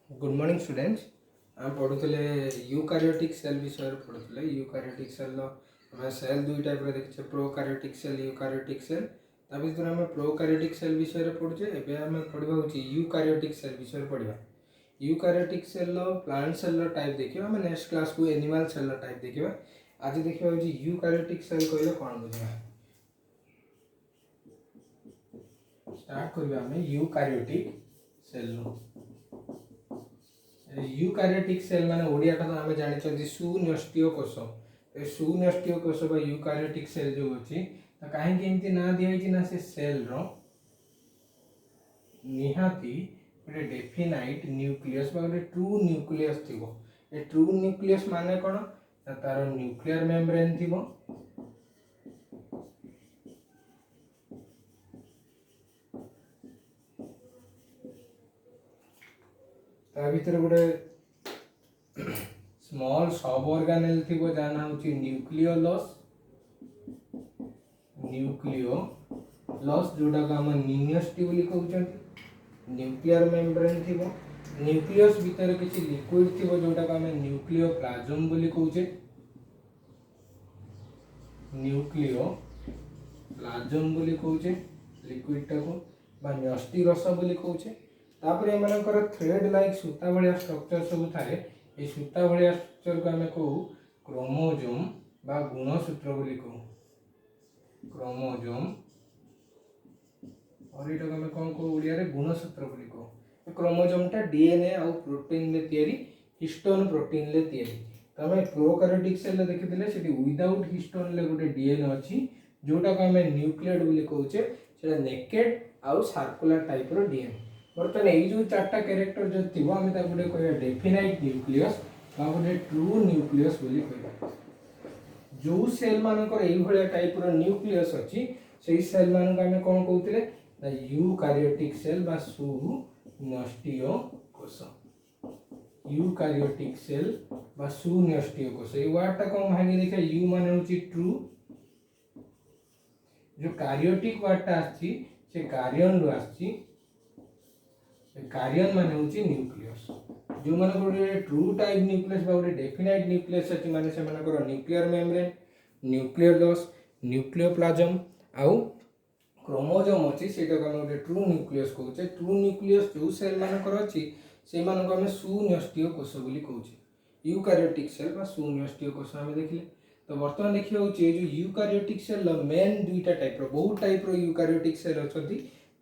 Good morning students. आम पढ़ुले eukaryotic cell विषय पढ़ुले। Eukaryotic cell आम सेल दुई टाइप देखिए, प्रोकारियोटिक सेल, यूकारियोटिक सेल। ता भर आम प्रोकारियोटिक सेल विषय पढ़ुचे। एवं आम पढ़ा यूकारियोटिक सेल विषय पढ़ा। Eukaryotic cell plant cell type देखिए। आम नेक्स्ट क्लास को एनिमल सेल टाइप देखा। आज देखा यूकारियोटिक सेल कहले कौन बुझा। स्टार्ट करवा यूकारियोटिक सेल। यूकारियोटिक सेल माने ओडिया तो आम जानी सुन्यष्टीय कोष। सुन्यष्टीय कोष यूकारियोटिक सेल जो अच्छी तो कहीं एमती ना दिखाई ना से सेल रो निहाती गोटे डेफिनाइट न्यूक्लियस गोटे ट्रू न्यूक्लियस थी। ए ट्रू न्यूक्लियस माने कौन तार न्यूक्लियर मेम्ब्रेन थी। ता भीतर गोटे स्मॉल सब ऑर्गेनेल थी जाना होची न्यूक्लियोलस। न्यूक्लियोलस जोटा को हम न्यूक्लियस बोली कहउछंती। न्यूक्लियर मेम्ब्रेन थी। न्यूक्लियस भीतर किसी लिक्विड थी जोटा को हम न्यूक्लियोप्लाज्म बोली कहउछे। न्यूक्लियोप्लाज्म बोली कहउछे लिक्विड टाको बा न्यष्टि रस बोली कहउछे। तापर एमानकर थ्रेड लाइक सूता भलिया स्ट्रक्चर सब थाए। ए सूता भलिया स्ट्रक्चर को आम कहू क्रोमोजोम बा गुणसूत्र बोली कहू। क्रोमोजोम और ये आम कौन कहू ओडिया रे गुणसूत्र बोली कहू। क्रोमोजोम टा डीएनए और प्रोटीन ले तयारी, हिस्टोन प्रोटीन ले तयारी। तमे प्रोकारियोटिक सेल देखिथिले सेठी विदाउट हिस्टोन ले गोटे डीएनए अछि जोटा को आम न्यूक्लियड बोली कहूचे। सेटा नेकेड आउ सर्कुलर टाइप रो डीएनए। बर्तमान ये जो चार्टा कैरेक्टर जो थी आम गोटे कह डेफिनाइट न्यूक्लियस गोटे ट्रू न्यूक्लियस बोली कहबा। जो सेल मानकर ये टाइप रो न्यूक्लियस अच्छी से सेल मान आम कौन कहते यूकारियोटिक सेल बा सुन्यष्टीय कोष। यूकारियोटिक सेल बा सुन्यष्टीय कोष ये वर्डटा कौन भागी देखा। यू मान होची ट्रू, जो कारियोटिक वर्डटा आछि से कारियन रो आछि। कारियन माने होची न्यूक्लियस। जो माने गोटे ट्रू टाइप न्यूक्लियस बा गोटे डेफिनाइट न्यूक्लियस अछि माने से मानकर न्यूक्लियर मेम्ब्रेन, न्यूक्लियोलस, न्यूक्लियोप्लाज्म आउ क्रोमोजोम अछि सेटा को हम गोटे ट्रू न्यूक्लियस कहउचे। ट्रू न्यूक्लियस जो सेल मानकर अछि से मानको हम सुन्यष्टीय कोष बोली कहउचे। यूकारियोटिक सेल बा सुन्यष्टीय कोष हम देखिले। तो वर्तमान देखियो होची जो यूकारियोटिक सेल मेन दुईटा टाइप रो बहुत टाइप रो यूकारियोटिक सेल अछंती।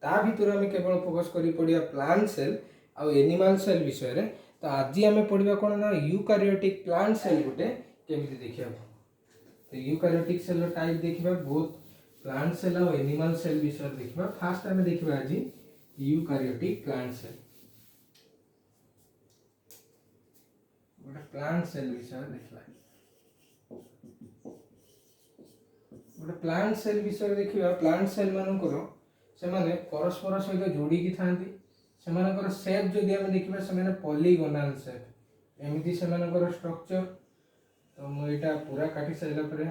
ता भीतर आम केवल फोकस करी पड़िया प्लांट सेल आउ एनिमल सेल विषय रे। तो आज आम पढ़िया कौन ना यूकारियोटिक प्लांट सेल गोटे केमिति देखिया। तो यूकारियोटिक सेल टाइप देखिबा बहुत प्लांट सेल और एनिमल सेल विषय देखिबा। फास्ट आम देखिबा आज यूकारियोटिक प्लांट सेल। गोटे प्लांट सेल विषय देखिबा। गोटे प्लांट सेल विषय देखिबा। प्लांट सेल मानकर से माने परस्पर सहित जोड़ी की थांती। सेमानकर शेप जदि आम देखिबा से माने पॉलीगोनल शेप एमिति सेमानकर स्ट्रक्चर। तो मु एटा पूरा काटी साइला परे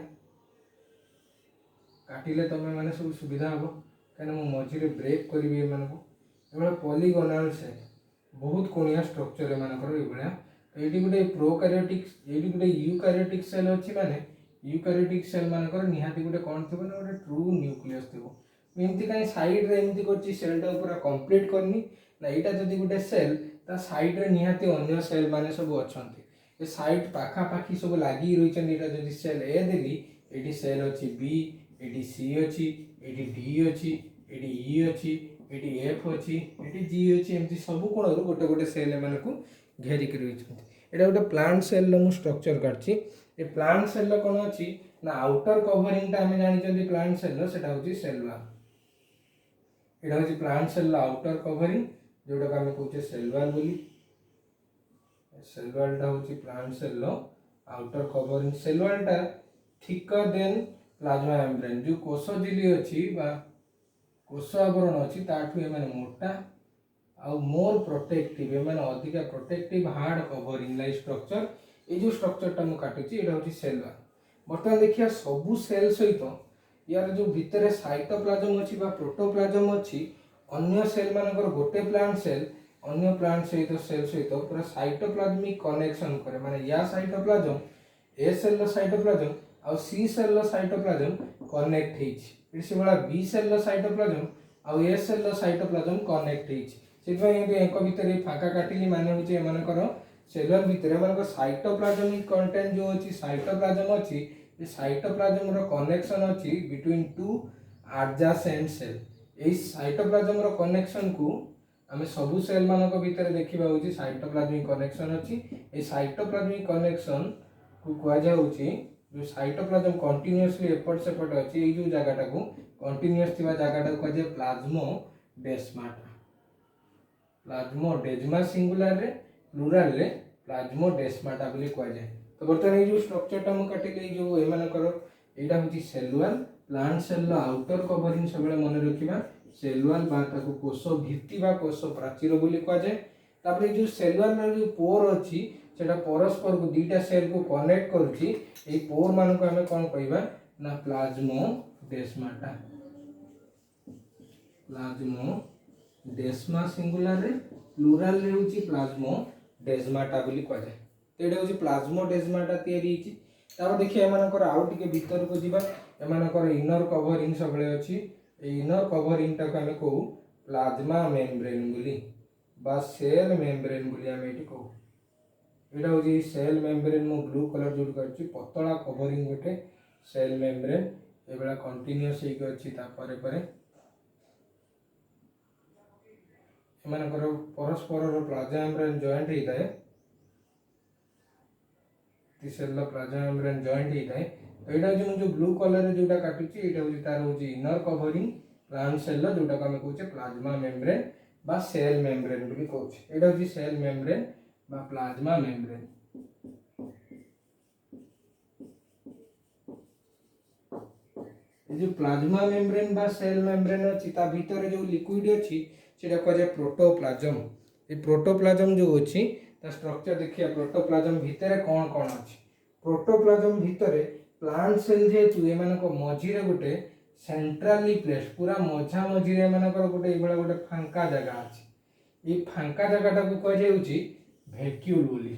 काटिले तमे माने सब सुविधा हो कने मु मझी रे ब्रेक करबी ए मानको। एबा पॉलीगोनल शेप बहुत कोनिया स्ट्रक्चर ए मानकर ए बळा। तो एटी गुटे प्रोकारियोटिक एटी गुटे यूकारियोटिक सेल अछि माने यूकारियोटिक सेल मानकर निहाती गुटे कोन थिबो ना गुटे ट्रू न्यूक्लियस थिबो। एमती कहीं साइड रे एमती करछि सेलटा पूरा कंप्लीट करनी ना। एटा जदि गुटे सेल ता साइड रे निहाती अन्य सेल माने सब अछंती। ए साइड पाखा पाखी सब लागी रहिछन। एटा जदि सेल ए देली एटी सेल अछि बी, एटी सी अछि, एटी डी अछि, एटी ई अछि, एटी एफ अछि, एटी जी अछि। एमती सब कोण रो गोटे गोटे सेल ए माने को घेरी के रहिछन। एटा गोटे प्लांट सेल रो स्ट्रक्चर काटछि। ए प्लांट सेल रो कोन अछि ना आउटर कवरिंग ता हम जानि जंदी प्लांट सेल रो सेटा होछि सेल वॉल। एटा होछि प्लांट सेल रो आउटर कवरिंग जोटा का हम कहउछे सेल वॉल बोली। सेल वॉल टा होछि प्लांट सेल रो आउटर कवरिंग। सेल वॉल टा थिकर देन प्लाज्मा मेम्ब्रेन। जो कोष झिल्ली अछि बा कोष आवरण अछि ताठु ए माने मोटा आउ मोर प्रोटेक्टिव ए माने अधिक protective hard covering like structure. ए जो स्ट्रक्चर टा मु काटिछि एटा होछि सेल वॉल। वर्तमान देखिया सबु सेल सहित यार जो भितर साइटोप्लाज्म अछि बा प्रोटोप्लाज्म अछि अन्य सेल मानकर गोटे प्लांट सेल अन्य प्लांट सहित सेल सहित पूरा साइटोप्लाज्मिक कनेक्शन करे माने या साइटोप्लाज्म ए सेल रो साइटोप्लाज्म आ सी cell row cytoplasm connect hitch इसी बला बी सेल रो साइटोप्लाज्म आ ए cell row cytoplasm connect hitch सेतबे एक भीतर फाका काटिली माने होची एमानकर सेलर भीतर एमानकर साइटोप्लाज्मिक कंटेंट जो अछि साइटोप्लाज्म अछि ए साइटोप्लाज्म रो कनेक्शन अछि बिटवीन टू एडजेसेंट सेल ए साइटोप्लाज्म रो कनेक्शन को आमे सबु सेल मानक भीतर देखिबा होची साइटोप्लाज्मिक कनेक्शन अछि ए साइटोप्लाज्मिक कनेक्शन को कुआ जाउची जो साइटोप्लाज्म कंटीन्यूअसली एपट सेपट अछि ए जो जागाटा को कंटीन्यूअस थिबा जागाटा को जे प्लाज्मोडेस्माटा प्लाज्मोडेस्मा सिंगुलर रे प्लुरल रे प्लाज्मोडेस्माटा बोली कुआ जाय तो बर्तमान ये जो स्ट्रक्चर टा हम काटिले जो एमानकर एटा होची सेलुलर प्लांट सेल रो आउटर कवरिंग सबले मन रखिबा सेलुलर बा ताको कोष भित्ति बा कोष प्राचीर बोली कुआ जाय तापर जो सेलुलर जो पोर अछि सेटा परस्पर को दीटा सेल को कनेक्ट करूची ए पोर मान को हमें कोन कहबा ना प्लाज्मोडेस्माटा प्लाज्मोडेस्मा सिंगुलर रे प्लुरल रे होची प्लाज्मोडेस्माटा बोली कुआ जाय तेडे होची प्लाज्मोडेस्माटा तयारी हिची तापर देखिए एमानकर आउ टिके भीतर को जीवा एमानकर इनर कवरिंग सबले अछि इनर कवरिंग टा को हमें कहू प्लाज्मा मेम्ब्रेन बोली बा सेल मेम्ब्रेन बोली हमें एटी कहू एटा होची सेल मेम्ब्रेन मो ब्लू कलर जोड करछि पतला कवरिंग गोटे सेल मेम्ब्रेन एबेला कंटीन्यूअस हेक अछि ता परे परे एमानकर परस्पर रो प्लाज्मा मेम्ब्रेन जॉइंट हेताय ती सेल प्लाज्मा मेम्ब्रेन जॉइंट हेताय एटा जो ब्लू कलर रे जोटा काटुची एटा होची तार होची इनर कवरिंग प्लांट सेल जोटा को हम कहूचे प्लाज्मा मेम्ब्रेन बा सेल मेम्ब्रेन बोली कहूचे एटा होची सेल मेम्ब्रेन बा प्लाज्मा मेम्ब्रेन ए जो प्लाज्मा मेम्ब्रेन बा सेल मेम्ब्रेन अछि ता भीतर जो लिक्विड अछि सेटा को जे प्रोटोप्लाज्म ए प्रोटोप्लाज्म जो अछि ता स्ट्रक्चर देखिया प्रोटोप्लाज्म भीतर कोन कोन अछि प्रोटोप्लाज्म भीतर प्लांट सेल जेतु एमान को मझी रे गोटे सेंट्रली प्लेस पूरा मझा मझी रे एमान को गोटे एबला गोटे फांका जगह अछि ए फांका जगहटा को कह जाउची वैक्यूल बोली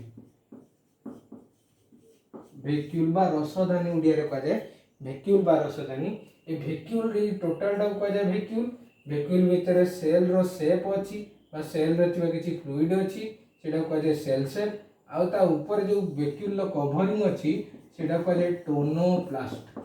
वैक्यूल बा रसदानी उडिया रे कह जाय वैक्यूल बा रसदानी ए वैक्यूल रे टोटल टा कह जाय वैक्यूल वैक्यूल भीतर सेल रो शेप अछि बा सेल रे थिबा किछि फ्लूइड अछि सेटा कह जाय सेल आ ता ऊपर जो वैक्यूल रो कवरिंग अछि सेटा कह जाय टोनोप्लास्ट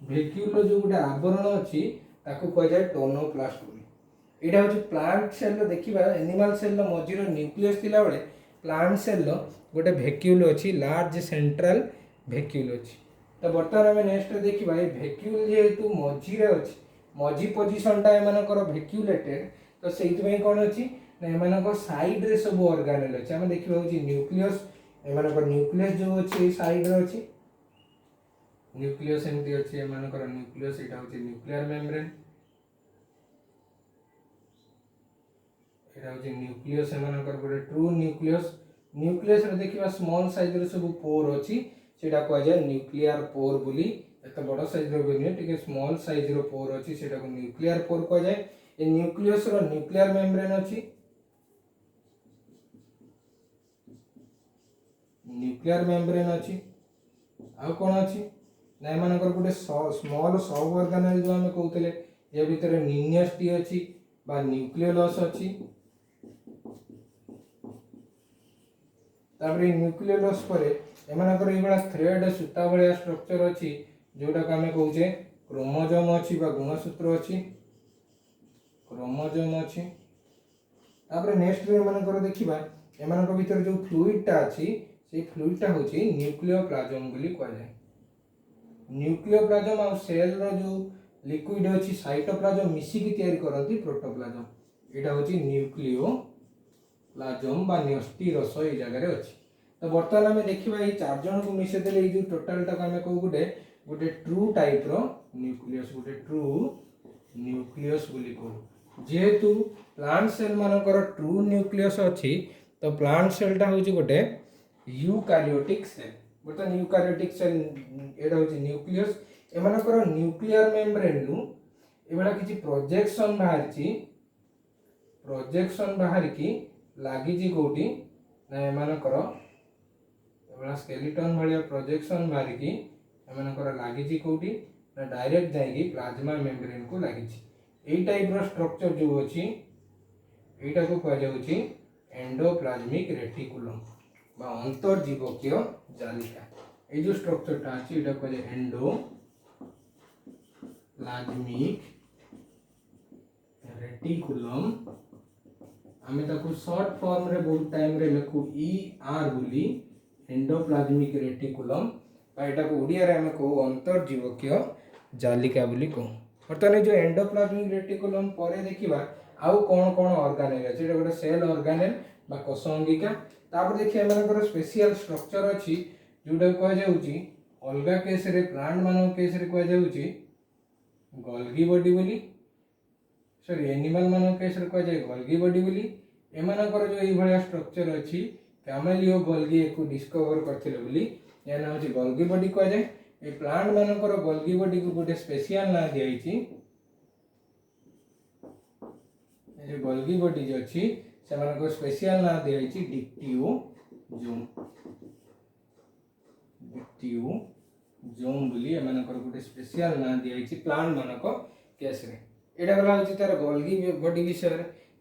वैक्यूल रो जो गुटे आवरण अछि ताको कह जाय टोनोप्लास्ट बोली एटा होछि प्लांट सेल रो देखिबा एनिमल सेल रो मझी रो न्यूक्लियस थिला बेले प्लांट सेल रो गोटे वैक्यूल अछि लार्ज सेंट्रल वैक्यूल अछि तो बर्तमान हमें नेक्स्ट देखिबा ए वैक्यूल जेतु मझी रे अछि मझी पोजीशन टा एमानकर वैक्यूलेटेड तो सेइथ में कोन अछि ना एमानकर साइड रे सब ऑर्गेनेल अछि हम देखिबा होछि न्यूक्लियस एमानकर न्यूक्लियस जो अछि साइड रे अछि न्यूक्लियस एमती अछि एमानकर न्यूक्लियस एटा होछि न्यूक्लियर मेम्ब्रेन एटा होछि न्यूक्लियस एमानकर गोटे ट्रू न्यूक्लियस न्यूक्लियस रे देखिबा स्मॉल साइज रे सब पोर अछि सेटा को जाय न्यूक्लियर पोर बोली एत बड़ साइज रो बने टिके स्मॉल साइज रो पोर अछि सेटा को न्यूक्लियर पोर को जाय ए न्यूक्लियस रो न्यूक्लियर मेम्ब्रेन अछि न्यूक्लियर मेम्ब्रेन अछि आ कोन अछि ना एमानकर गोटे स्मॉल सब ऑर्गेनेल जो हम कहउतले ए भीतर न्यूक्लियस टी अछि बा न्यूक्लियोलस अछि तापरे न्यूक्लियोलस परे एमानकर एबला थ्रेड सूता भलिया स्ट्रक्चर अछि जोटा को हम कहउचे क्रोमोसोम अछि बा गुणसूत्र अछि क्रोमोसोम अछि तापरे नेक्स्ट रे एमानकर देखिबा एमानकर भीतर जो फ्लूइड टा अछि से फ्लूइड टा होछि न्यूक्लियोप्लाज्म बोली कहै जाय न्यूक्लियोप्लाज्म आ सेल रो जो लिक्विड अछि साइटोप्लाज्म मिसी की तयारी करंती प्रोटोप्लाज्म एटा होछि न्यूक्लियोप्लाज्म बा न्यष्टि रस ए जगह रे अछि तो वर्तमान हमें देखिबा ए चार जन को मिसे देले ए जो टोटल टा हमें कहू गुटे गुटे ट्रू टाइप रो न्यूक्लियस गुटे ट्रू न्यूक्लियस बोली कहू जेहेतु प्लांट सेल मानकर ट्रू न्यूक्लियस अछि तो प्लांट सेल टा होछि गुटे यूकारियोटिक सेल बर्तमान यूकारियोटिक सेल एटा होछि न्यूक्लियस एमानकर न्यूक्लियर मेम्ब्रेन नु एबेला किछि प्रोजेक्शन बाहर की लगी कौटी ना एमानकर एभला स्केलेटन भाया प्रोजेक्शन बाहरिकी एमानकर लगी कौटी ना डायरेक्ट जाइए प्लाज्मा मेम्ब्रेन को लगी यही टाइप स्ट्रक्चर जो अच्छी यहाँ को कहुच्छी एंडोप्लाज्मिक रेटिकुलम बा अंतर्जीवकीय जालिका ये जो स्ट्रक्चरटा अच्छी यहाँ कहे एंडोप्लाज्मिक रेटिकुलम आम शॉर्ट फॉर्म रे बहुत टाइम रे लिखू ER बोली एंडोप्लाज्मिक रेटिकुलम यहाँ को ओडिया रे आम कहू अंतर्जीवकीय जालिका बोली कहू। बर्तमान जो एंडोप्लाज्मिक रेटिकुलम पर देखा आउ कौन कौन ऑर्गेनेल अच्छे गोटे सेल ऑर्गेनेल बा कोष अंगिका तापर देखिए एमानकर स्पेशल स्ट्रक्चर अच्छी जोटा कहुच्छी अलग केस रे प्लांट मान केस रे कहुच्छी गोल्गी बॉडी बोली सॉरी एनिमल मान केस रे कहुए गोल्गी बॉडी बोली एमानकर जो ये स्ट्रक्चर अच्छी कैमेलियो गोल्गी को डिस्कवर करते बोली या ना हूँ गोल्गी बॉडी कहुए ये प्लांट मानकर गोल्गी बॉडी को गोटे स्पेशल ना दिखाई जो गोल्गी बॉडी जो अच्छी से स्पेशल ना दिखाई डिक्टियोजोम डिक्टियोजोम बोली एमानकर गोटे स्पेशल ना दिखाई प्लांट मानक केस रे एटा गला होची तार गोल्गी बॉडी विषय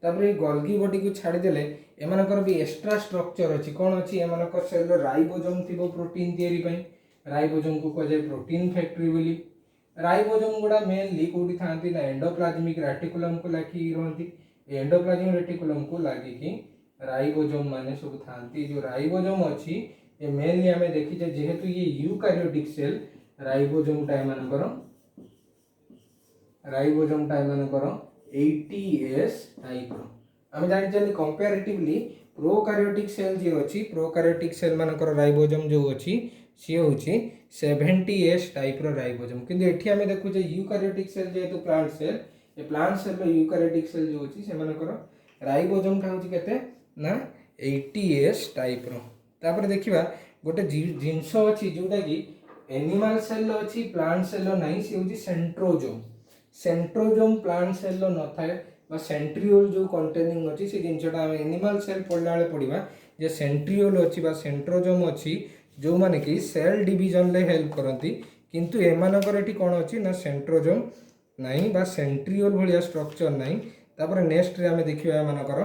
तापर गोल्गी बॉडी को छाड़ीदेले एमानकर भी एक्स्ट्रा स्ट्रक्चर अच्छी कौन अच्छी एमानकर सेल राइबोसोम थी प्रोटीन तैयारी पई राइबोसोम को कहे प्रोटीन फैक्ट्री बोली राइबोसोम गुड़ा मेनली कौटी था ना एंडोप्लाज्मिक रेटिकुलम को लगी रही एंडोप्लाज्मिक रेटिकुलम को लगिकी राइबोसोम माने सब था जो राइबोसोम अच्छी ये मेनली आम देखीचे जेहेतु ये यूकारियोटिक सेल राइबोसोमटा एमानकर 80S टाइप आम जानी कंपेरेटिवली प्रोकारियोटिक सेल जी अच्छी प्रोकारियोटिक सेल मानकर राइबोसोम जो अच्छी सी हूँ 70S टाइप राइबोसोम किंतु एठी आम देखुचे यूकारियोटिक सेल जेहेतु प्लांट सेल ये प्लांट सेल यूकारियोटिक सेल जो अच्छी से राइबोसोम टा हूँ केते ना 80S टाइप तापर देखिबा गोटे जिनस अच्छी जोटा कि एनिमल सेल अच्छी प्लांट सेल नहीं सी हूँ सेंट्रोजोम सेंट्रोजोम प्लांट सेल न थाए बा सेंट्रियोल जो कंटेनिंग अच्छी से जिनटा आम एनिमल सेल पढ़ला बेले पढ़ा जे सेंट्रियोल अच्छी बा सेंट्रोजोम अच्छी जो माने कि सेल डिवीजन ले हेल्प करती किंतु एमानकर एठी कोन अच्छी ना सेंट्रोजोम नहीं बा सेंट्रियोल भलिया स्ट्रक्चर नहीं तापर नेक्स्ट रे आमे देखिबा एमानकर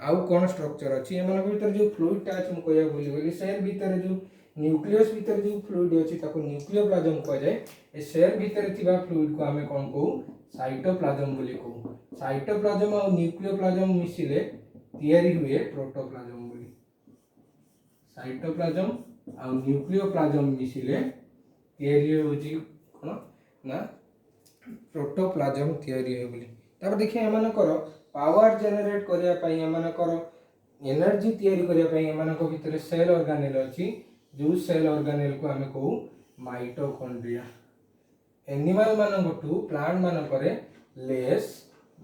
आउ कोन स्ट्रक्चर अच्छी एमानक भीतर जो फ्लूइड टा अछि कहया बोली सेल भीतर जो न्यूक्लियस भीतर जो फ्लूइड अच्छी ताको न्यूक्लियोप्लाज्म कह जाए ए सेल भीतर थिबा फ्लूइड को आमे कोन कहू साइटोप्लाज्म बोली कहू साइटोप्लाज्म और न्यूक्लियोप्लाज्म मिसिले तयारी हुए प्रोटोप्लाज्म बोली साइटोप्लाज्म आ न्यूक्लियोप्लाज्म मिसिले तयारी होची कोन ना प्रोटोप्लाज्म तयारी हो बोली तापर देखिए एमानकर पावर जनरेट करिया पई एमानकर एनर्जी तयारी करिया पई एमानक भितर सेल ऑर्गेनेल अछि जो सेल ऑर्गेनेल को हमें कहू माइटोकॉन्ड्रिया एनिमल मानकटू प्लांट मानकरे लेस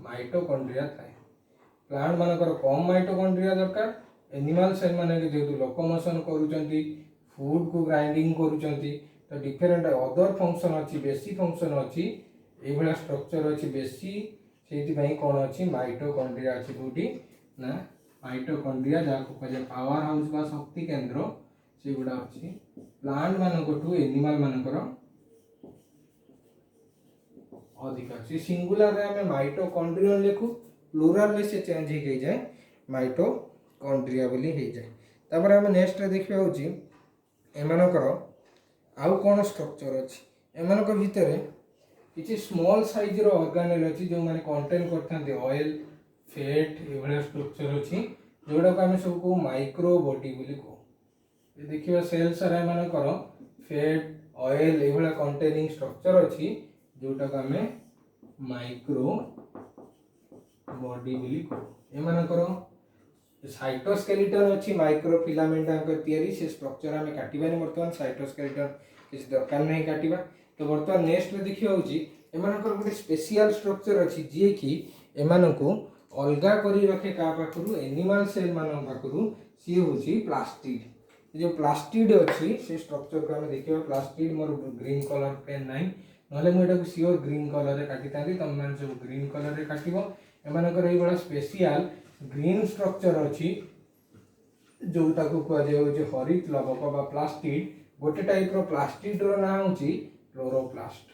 माइटोकॉन्ड्रिया थाए प्लांट मानकर कम माइटोकॉन्ड्रिया दरकार एनिमल सेल माने जेहेतु लोकोमोशन करूचंती फूड को ग्राइंडिंग करूचंती तो डिफरेंट अदर फंक्शन अच्छी बेसी फंक्शन अच्छी ये भाया स्ट्रक्चर अच्छी बेसी से कौन अच्छी माइटोकॉन्ड्रिया अच्छी कौटी ना माइटोकॉन्ड्रिया जहाँ को कहे पावर हाउस बा शक्ति केंद्र से गुड़ा अच्छी प्लांट मानकटू एनिमल मानकर अधिक अच्छी सिंगुलर रे हमें माइटोकॉन्ड्रियल लिखू प्लूराल रे से चेंज हो जाए माइटोकॉन्ड्रिया बोली हो जाए तापर हम नेक्स्ट रे देखिबा होची एमानकर आउ कोन स्ट्रक्चर अच्छी एमानकर भितर किसी स्मॉल साइज रो ऑर्गेनेल अच्छी जो माने कंटेन करथांते ऑयल फैट ए भलिया स्ट्रक्चर अच्छी जोड़ा को आम सब को माइक्रो बॉडी बोली को ये देखिबा सेल सारा एमानकर फैट ऑयल ए भलिया कंटेनिंग स्ट्रक्चर अच्छी जोटा को आम माइक्रो बॉडी बोली को एमानकर साइटोस्केलेटन अच्छी माइक्रोफिलामेंट तैयारी से स्ट्रक्चर आम काटबानी बर्तमान साइटोस्केलेटन किसी दरकार नहीं काटिबा तो बर्तमान नेक्स्ट में देखिए एमानकर गोटे स्पेशल स्ट्रक्चर अच्छी जी कि एमानकु अलगा करी रखे का पाखरु एनिमल सेल मान पाखरु सी होची प्लास्टिड जो प्लास्टिड अच्छी से स्ट्रक्चर को आम देखिए प्लास्टिड मोर ग्रीन कलर पेन नाइन ना मुझे सियोर ग्रीन कलर काटी था तुम मैंने सब ग्रीन कलर काटो एमानकर ये स्पेशल ग्रीन स्ट्रक्चर अच्छी जोटा को कह जाए हरित लवक बा प्लास्टिड गोटे टाइप रो प्लास्टिड रो ना होची क्लोरोप्लास्ट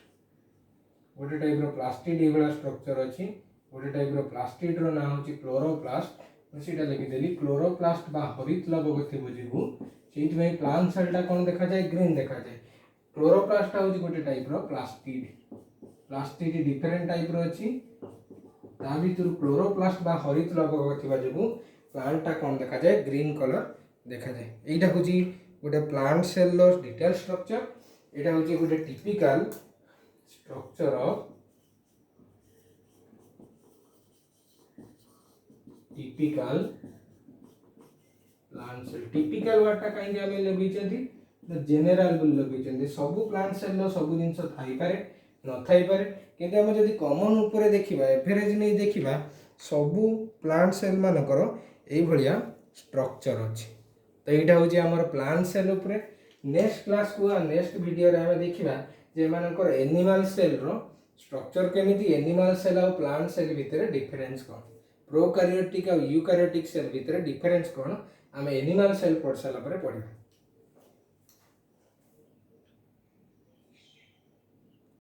गोटे टाइप रो प्लास्टिड ये वाला स्ट्रक्चर अच्छी गोटे टाइप रो प्लास्टिड रो ना होची क्लोरोप्लास्ट सीटा लिखि देली क्लोरोप्लास्ट बा हरित लवक थिबो जिगु सेति में प्लांट सेल टा कोन देखा जाए ग्रीन देखा जाए क्लोरोप्लास्ट होची गोटे टाइप रो प्लास्टिड प्लास्टिड डिफरेंट टाइप रो अच्छी ता भीतर क्लोरोप्लास्ट बा हरित लवक थिबा जिगु प्लांट टा कोन देखा जाए ग्रीन कलर देखा जाए एटा होची गोटे प्लांट सेल रो डिटेल स्ट्रक्चर एटा होची गोटे typical structure of typical plant cell typical वाटा काई आमे लगै छथि द जनरल बुल लगै छथि सब प्लांट सेल रो सब जिंस थाई पारे न थाई पारे किंतु हम जदि कॉमन ऊपर देखिबा एवरेज नै देखिबा सब प्लांट सेल मानकर एई भलिया स्ट्रक्चर अछि तो एटा होची हमर प्लांट सेल ऊपर नेक्स्ट क्लास को नेक्स्ट वीडियो रे हम देखिबा जे मानकर एनिमल सेल रो स्ट्रक्चर केमिति एनिमल सेल और प्लांट सेल भितर डिफरेंस कोन प्रोकैरियोटिक और यूकैरियोटिक सेल भितर डिफरेंस कोन आम एनिमल सेल पढ़ सारा पढ़ा।